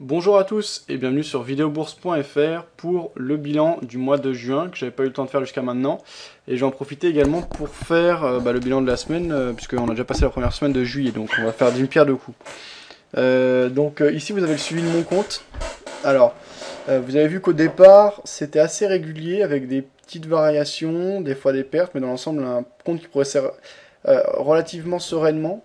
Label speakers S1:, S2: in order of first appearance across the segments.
S1: Bonjour à tous et bienvenue sur videobourse.fr pour le bilan du mois de juin que j'avais pas eu le temps de faire jusqu'à maintenant. Et j'en profiter également pour faire le bilan de la semaine puisqu'on a déjà passé la première semaine de juillet, donc on va faire d'une pierre deux coups. Ici vous avez le suivi de mon compte. Alors vous avez vu qu'au départ c'était assez régulier avec des petites variations, des fois des pertes, mais dans l'ensemble un compte qui progressait relativement sereinement.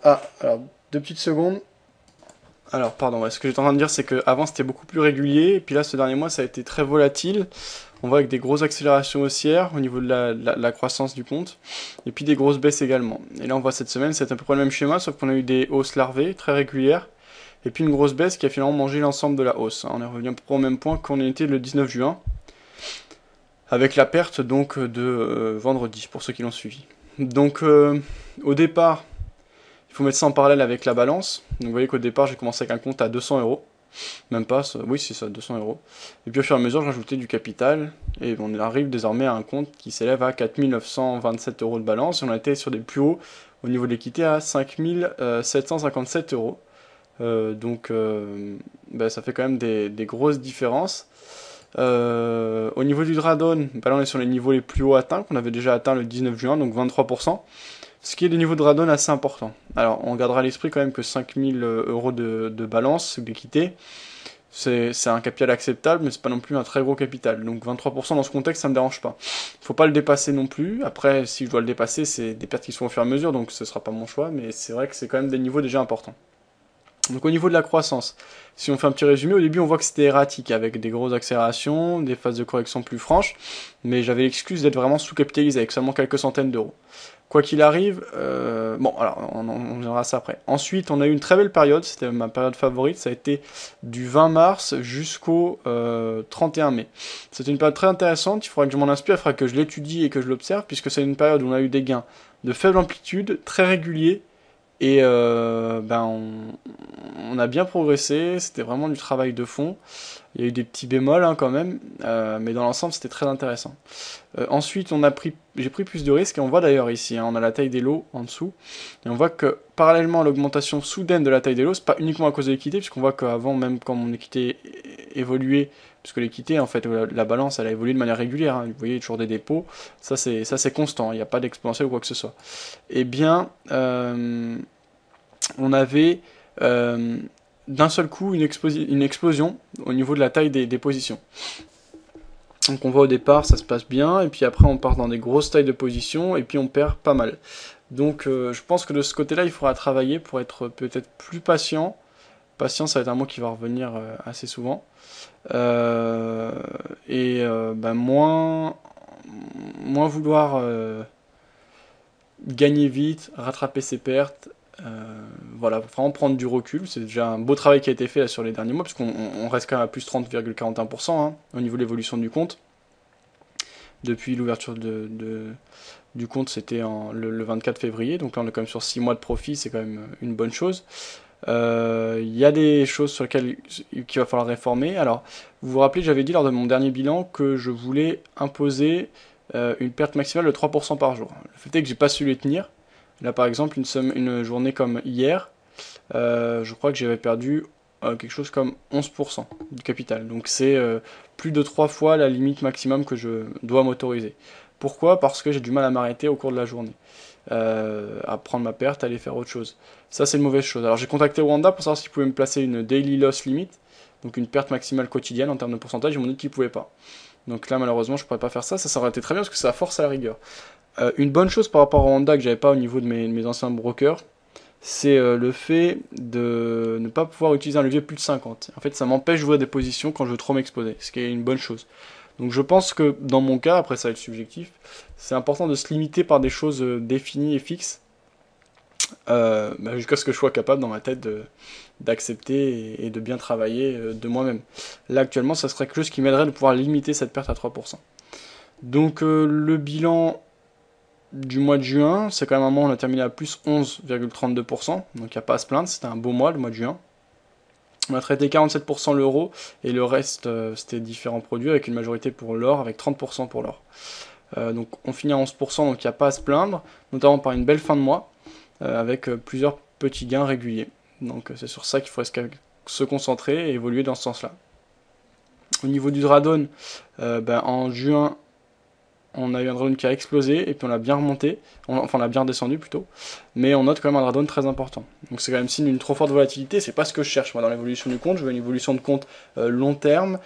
S1: Alors 2 petites secondes. Alors, pardon, ce que j'étais en train de dire, c'est qu'avant c'était beaucoup plus régulier, et puis là, ce dernier mois, ça a été très volatile. On voit avec des grosses accélérations haussières au niveau de la croissance du compte, et puis des grosses baisses également. Et là, on voit cette semaine, c'est à peu près le même schéma, sauf qu'on a eu des hausses larvées, très régulières, et puis une grosse baisse qui a finalement mangé l'ensemble de la hausse. On est revenu à peu près au même point qu'on était le 19 juin, avec la perte donc de vendredi, pour ceux qui l'ont suivi. Donc, au départ, il faut mettre ça en parallèle avec la balance. Donc vous voyez qu'au départ j'ai commencé avec un compte à 200 euros. Même pas, oui c'est ça, 200 euros. Et puis au fur et à mesure j'ai rajouté du capital. Et on arrive désormais à un compte qui s'élève à 4927 euros de balance. Et on a été sur des plus hauts au niveau de l'équité à 5757 euros. Ça fait quand même des grosses différences. Au niveau du drawdown, là on est sur les niveaux les plus hauts atteints, qu'on avait déjà atteint le 19 juin, donc 23%. Ce qui est des niveaux de radon assez importants. Alors, on gardera à l'esprit quand même que 5000 euros de balance, d'équité, c'est un capital acceptable, mais c'est pas non plus un très gros capital. Donc 23% dans ce contexte, ça me dérange pas. Faut pas le dépasser non plus. Après, si je dois le dépasser, c'est des pertes qui sont au fur et à mesure, donc ce sera pas mon choix, mais c'est vrai que c'est quand même des niveaux déjà importants. Donc au niveau de la croissance, si on fait un petit résumé, au début on voit que c'était erratique, avec des grosses accélérations, des phases de correction plus franches, mais j'avais l'excuse d'être vraiment sous-capitalisé, avec seulement quelques centaines d'euros. Quoi qu'il arrive, on verra ça après. Ensuite, on a eu une très belle période, c'était ma période favorite, ça a été du 20 mars jusqu'au 31 mai. C'était une période très intéressante, il faudra que je m'en inspire, il faudra que je l'étudie et que je l'observe, puisque c'est une période où on a eu des gains de faible amplitude, très réguliers, et on a bien progressé, c'était vraiment du travail de fond. Il y a eu des petits bémols quand même, mais dans l'ensemble c'était très intéressant. Ensuite j'ai pris plus de risques et on voit d'ailleurs ici, on a la taille des lots en dessous, et on voit que parallèlement à l'augmentation soudaine de la taille des lots, c'est pas uniquement à cause de l'équité, puisqu'on voit qu'avant même quand mon équité évoluait, puisque l'équité en fait la balance elle a évolué de manière régulière, vous voyez toujours des dépôts, ça c'est constant, il n'y a pas d'exponentiel ou quoi que ce soit. Eh bien on avait d'un seul coup une explosion au niveau de la taille des positions. Donc on voit au départ ça se passe bien, et puis après on part dans des grosses tailles de positions, et puis on perd pas mal. Donc je pense que de ce côté-là il faudra travailler pour être peut-être plus patient. Patient, ça va être un mot qui va revenir assez souvent. Moins vouloir gagner vite, rattraper ses pertes. Voilà, faut vraiment prendre du recul. C'est déjà un beau travail qui a été fait là, sur les derniers mois, puisqu'on reste quand même à plus 30,41% au niveau de l'évolution du compte. Depuis l'ouverture du compte, c'était le 24 février, donc là on est quand même sur 6 mois de profit, c'est quand même une bonne chose. Il y a des choses sur lesquelles il va falloir réformer. Alors, vous vous rappelez, j'avais dit lors de mon dernier bilan que je voulais imposer une perte maximale de 3% par jour. Le fait est que j'ai pas su les tenir. Là, par exemple, une journée comme hier, je crois que j'avais perdu quelque chose comme 11% du capital. Donc c'est plus de 3 fois la limite maximum que je dois m'autoriser. Pourquoi? Parce que j'ai du mal à m'arrêter au cours de la journée. À prendre ma perte, à aller faire autre chose. Ça, c'est une mauvaise chose. Alors j'ai contacté Wanda pour savoir s'ils pouvaient me placer une daily loss limit, donc une perte maximale quotidienne en termes de pourcentage. Ils m'ont dit qu'ils pouvaient pas. Donc là, malheureusement, je pourrais pas faire ça. Ça aurait été très bien parce que ça force à la rigueur. Une bonne chose par rapport à Wanda que j'avais pas au niveau de mes anciens brokers, c'est le fait de ne pas pouvoir utiliser un levier plus de 50. En fait, ça m'empêche d'ouvrir des positions quand je veux trop m'exposer, ce qui est une bonne chose. Donc je pense que dans mon cas, après ça va être subjectif, c'est important de se limiter par des choses définies et fixes, jusqu'à ce que je sois capable dans ma tête d'accepter et de bien travailler de moi-même. Là actuellement, ça serait quelque chose qui m'aiderait de pouvoir limiter cette perte à 3%. Donc le bilan du mois de juin, c'est quand même un mois où on a terminé à plus 11,32%, donc il n'y a pas à se plaindre, c'était un beau mois le mois de juin. On a traité 47% l'euro, et le reste c'était différents produits, avec une majorité pour l'or, avec 30% pour l'or. Donc on finit à 11%, donc il n'y a pas à se plaindre, notamment par une belle fin de mois, avec plusieurs petits gains réguliers. Donc c'est sur ça qu'il faut rester se concentrer et évoluer dans ce sens-là. Au niveau du drawdown, en juin, on a eu un drawdown qui a explosé et puis on a bien remonté, on a bien descendu plutôt, mais on note quand même un drawdown très important. Donc c'est quand même signe d'une trop forte volatilité, c'est pas ce que je cherche moi dans l'évolution du compte, je veux une évolution de compte long terme,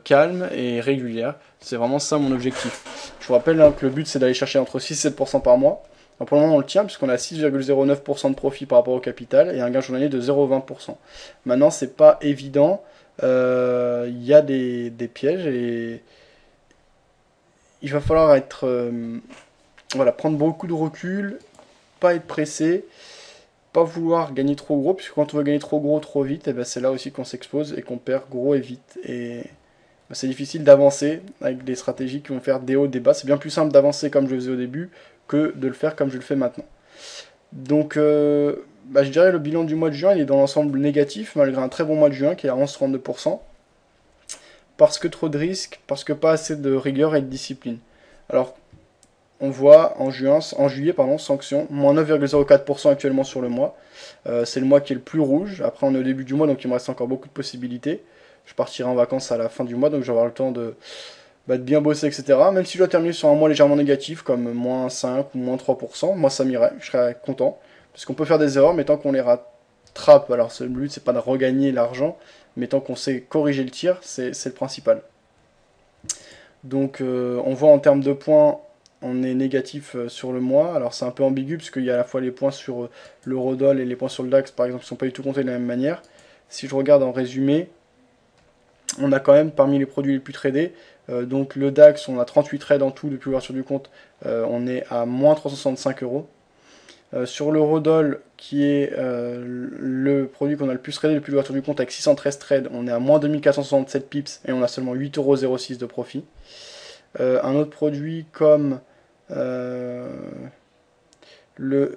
S1: calme et régulière, c'est vraiment ça mon objectif. Je vous rappelle que le but c'est d'aller chercher entre 6 et 7% par mois. Alors pour le moment on le tient puisqu'on a 6,09% de profit par rapport au capital et un gain journalier de 0,20%. Maintenant c'est pas évident, il y a des pièges et il va falloir être, prendre beaucoup de recul, pas être pressé, pas vouloir gagner trop gros, puisque quand on veut gagner trop gros trop vite, c'est là aussi qu'on s'expose et qu'on perd gros et vite. Et c'est difficile d'avancer avec des stratégies qui vont faire des hauts, des bas. C'est bien plus simple d'avancer comme je le faisais au début que de le faire comme je le fais maintenant. Donc, je dirais le bilan du mois de juin, il est dans l'ensemble négatif, malgré un très bon mois de juin qui est à 11,32%. Parce que trop de risques, parce que pas assez de rigueur et de discipline. Alors, on voit en juillet, sanction, moins 9,04% actuellement sur le mois. C'est le mois qui est le plus rouge. Après, on est au début du mois, donc il me reste encore beaucoup de possibilités. Je partirai en vacances à la fin du mois, donc je vais avoir le temps de bien bosser, etc. Même si je dois terminer sur un mois légèrement négatif, comme moins 5 ou moins 3%, moi ça m'irait, je serais content. Parce qu'on peut faire des erreurs, mais tant qu'on les rattrape, alors le but c'est pas de regagner l'argent, mais tant qu'on sait corriger le tir, c'est le principal. Donc on voit en termes de points, on est négatif sur le mois. Alors c'est un peu ambigu, puisqu'il y a à la fois les points sur l'Eurodoll et les points sur le DAX, par exemple, qui ne sont pas du tout comptés de la même manière. Si je regarde en résumé, on a quand même parmi les produits les plus tradés, donc le DAX, on a 38 trades en tout depuis l'ouverture du compte, on est à moins 365 euros. Sur l'Eurodoll, qui est le produit qu'on a le plus tradé depuis l'ouverture du compte avec 613 trades, on est à moins 2467 pips et on a seulement 8,06€ de profit. Un autre produit comme on peut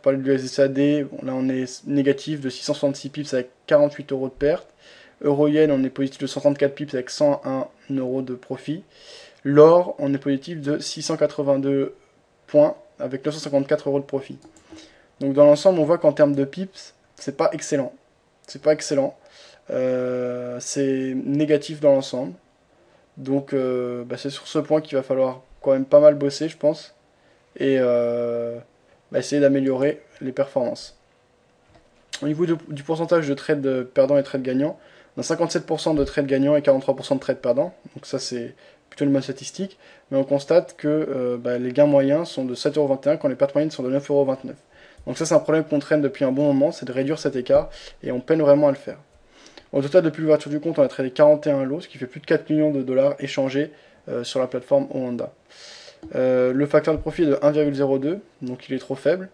S1: parler de l'USDCAD, là on est négatif de 666 pips avec 48 euros de perte. Euro-Yen, on est positif de 134 pips avec 101 euros de profit. L'or, on est positif de 682 points avec 954 euros de profit. Donc dans l'ensemble, on voit qu'en termes de pips, c'est pas excellent. C'est pas excellent. C'est négatif dans l'ensemble. Donc c'est sur ce point qu'il va falloir quand même pas mal bosser, je pense. Et essayer d'améliorer les performances. Au niveau du pourcentage de trades perdants et trades gagnants, on a 57% de trades gagnants et 43% de trades perdants. Donc ça c'est plutôt une bonne statistique. Mais on constate que les gains moyens sont de 7,21€ quand les pertes moyennes sont de 9,29€. Donc ça c'est un problème qu'on traîne depuis un bon moment, c'est de réduire cet écart. Et on peine vraiment à le faire. Au total, depuis l'ouverture du compte, on a tradé 41 lots, ce qui fait plus de 4 millions de dollars échangés sur la plateforme Oanda. Le facteur de profit est de 1,02, donc il est trop faible.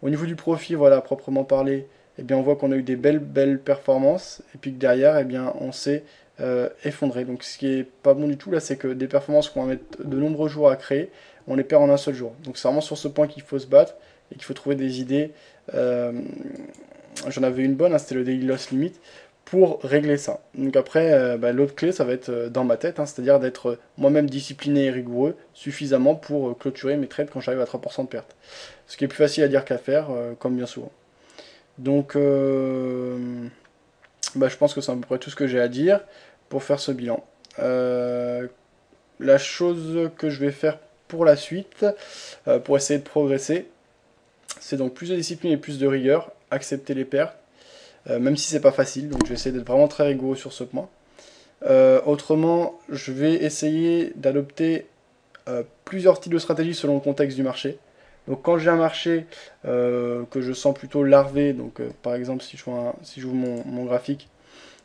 S1: Au niveau du profit, voilà, proprement parlé, on voit qu'on a eu des belles performances, et puis que derrière, on s'est effondré. Donc ce qui est pas bon du tout, là, c'est que des performances qu'on va mettre de nombreux jours à créer, on les perd en un seul jour. Donc c'est vraiment sur ce point qu'il faut se battre, et qu'il faut trouver des idées. J'en avais une bonne, c'était le Daily Loss Limit, pour régler ça. Donc après, l'autre clé, ça va être dans ma tête, c'est-à-dire d'être moi-même discipliné et rigoureux suffisamment pour clôturer mes trades quand j'arrive à 3% de perte. Ce qui est plus facile à dire qu'à faire, comme bien souvent. Donc, je pense que c'est à peu près tout ce que j'ai à dire pour faire ce bilan. La chose que je vais faire pour la suite, pour essayer de progresser, c'est donc plus de discipline et plus de rigueur, accepter les pertes, même si c'est pas facile, donc je vais essayer d'être vraiment très rigoureux sur ce point. Autrement, je vais essayer d'adopter plusieurs styles de stratégie selon le contexte du marché. Donc quand j'ai un marché que je sens plutôt larvé, donc par exemple si je vous mon graphique,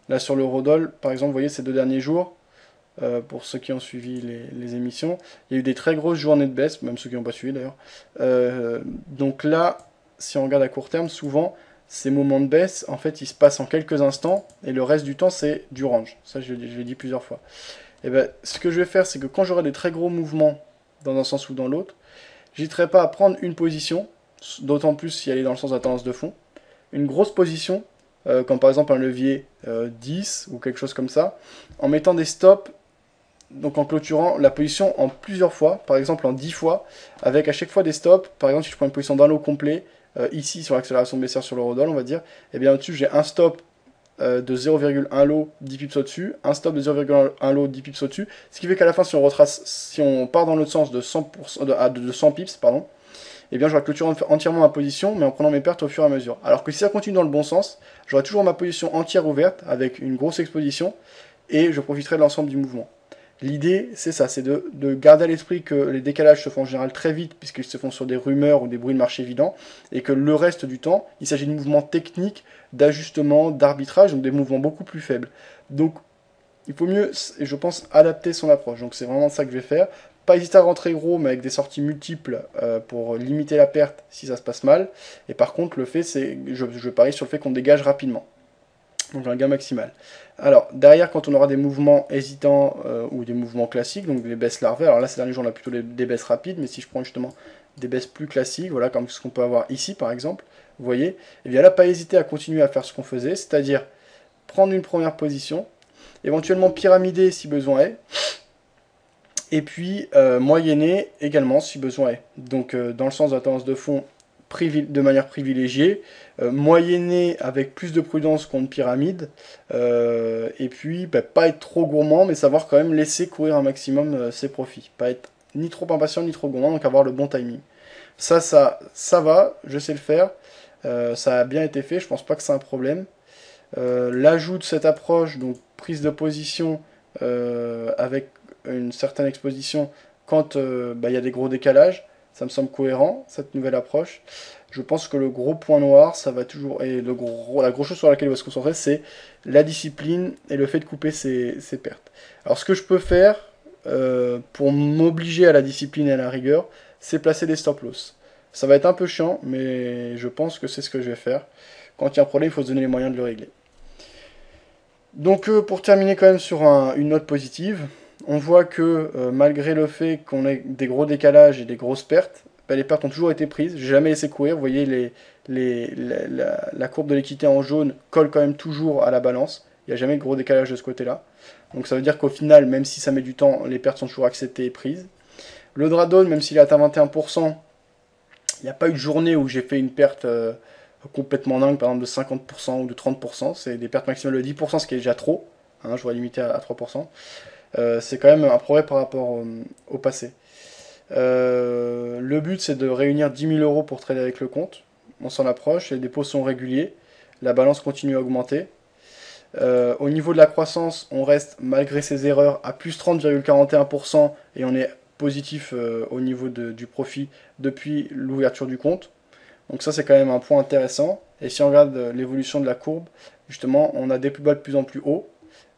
S1: là sur l'Eurodoll, par exemple, vous voyez ces 2 derniers jours, pour ceux qui ont suivi les émissions, il y a eu des très grosses journées de baisse, même ceux qui n'ont pas suivi d'ailleurs. Donc là, si on regarde à court terme, souvent, ces moments de baisse, en fait, ils se passent en quelques instants, et le reste du temps, c'est du range. Ça, je l'ai dit plusieurs fois. Et ce que je vais faire, c'est que quand j'aurai des très gros mouvements, dans un sens ou dans l'autre, j'hésiterai pas à prendre une position, d'autant plus si elle est dans le sens de la tendance de fond, une grosse position, comme par exemple un levier 10 ou quelque chose comme ça, en mettant des stops, donc en clôturant la position en plusieurs fois, par exemple en 10 fois, avec à chaque fois des stops. Par exemple, si je prends une position d'un lot complet, ici sur l'accélération baissière sur l'eurodoll, on va dire, et bien au-dessus j'ai un stop de 0,1 lot 10 pips au-dessus, un stop de 0,1 lot 10 pips au-dessus, ce qui fait qu'à la fin si on retrace, si on part dans l'autre sens de 100%, de 100 pips, pardon, et bien j'aurai clôturé entièrement ma position, mais en prenant mes pertes au fur et à mesure. Alors que si ça continue dans le bon sens, j'aurai toujours ma position entière ouverte, avec une grosse exposition, et je profiterai de l'ensemble du mouvement. L'idée, c'est ça, c'est de garder à l'esprit que les décalages se font en général très vite, puisqu'ils se font sur des rumeurs ou des bruits de marché évidents, et que le reste du temps, il s'agit de mouvements techniques, d'ajustement, d'arbitrage, donc des mouvements beaucoup plus faibles. Donc, il faut mieux, je pense, adapter son approche. Donc c'est vraiment ça que je vais faire. Pas hésiter à rentrer gros, mais avec des sorties multiples pour limiter la perte si ça se passe mal. Et par contre, le fait, c'est, je parie sur le fait qu'on dégage rapidement. Donc un gain maximal. Alors, derrière, quand on aura des mouvements hésitants ou des mouvements classiques, donc des baisses larvaires, alors là, ces derniers jours, on a plutôt des baisses rapides, mais si je prends justement des baisses plus classiques, voilà, comme ce qu'on peut avoir ici, par exemple, vous voyez, et bien là, pas hésiter à continuer à faire ce qu'on faisait, c'est-à-dire prendre une première position, éventuellement pyramider si besoin est, et puis moyenner également si besoin est. Donc dans le sens de la tendance de fond de manière privilégiée, moyenner avec plus de prudence qu'on ne pyramide, et puis pas être trop gourmand, mais savoir quand même laisser courir un maximum ses profits. Pas être ni trop impatient ni trop gourmand, donc avoir le bon timing. Ça va, je sais le faire, ça a bien été fait, je pense pas que c'est un problème. L'ajout de cette approche, donc prise de position avec une certaine exposition quand il y a des gros décalages, ça me semble cohérent, cette nouvelle approche. Je pense que le gros point noir, ça va toujours, et la grosse chose sur laquelle il va se concentrer, c'est la discipline et le fait de couper ses pertes. Alors ce que je peux faire pour m'obliger à la discipline et à la rigueur, c'est placer des stop-loss. Ça va être un peu chiant, mais je pense que c'est ce que je vais faire. Quand il y a un problème, il faut se donner les moyens de le régler. Donc pour terminer quand même sur une note positive, on voit que malgré le fait qu'on ait des gros décalages et des grosses pertes, les pertes ont toujours été prises, j'ai jamais laissé courir, vous voyez la courbe de l'équité en jaune colle quand même toujours à la balance, il n'y a jamais de gros décalage de ce côté-là. Donc ça veut dire qu'au final, même si ça met du temps, les pertes sont toujours acceptées et prises. Le drawdown, même s'il est atteint 21%, il n'y a pas eu de journée où j'ai fait une perte complètement dingue, par exemple de 50% ou de 30%, c'est des pertes maximales de 10%, ce qui est déjà trop, hein, je voudrais limiter à 3%. C'est quand même un progrès par rapport au passé. Le but c'est de réunir 10 000 euros pour trader avec le compte, on s'en approche, les dépôts sont réguliers, la balance continue à augmenter. Au niveau de la croissance, on reste malgré ces erreurs à plus 30,41% et on est positif au niveau du profit depuis l'ouverture du compte. Donc ça c'est quand même un point intéressant. Et si on regarde l'évolution de la courbe, justement on a des plus bas de plus en plus haut.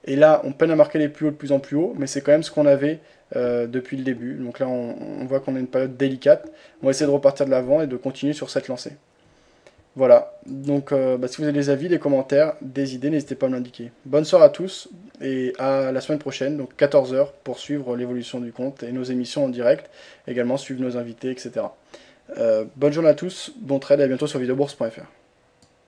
S1: Et là on peine à marquer les plus hauts de plus en plus haut, mais c'est quand même ce qu'on avait depuis le début. Donc là on voit qu'on a une période délicate. On va essayer de repartir de l'avant et de continuer sur cette lancée. Voilà, donc si vous avez des avis, des commentaires, des idées, n'hésitez pas à me l'indiquer. Bonne soirée à tous et à la semaine prochaine, donc 14 h pour suivre l'évolution du compte et nos émissions en direct, également suivre nos invités, etc. Bonne journée à tous, bon trade et à bientôt sur videobourse.fr.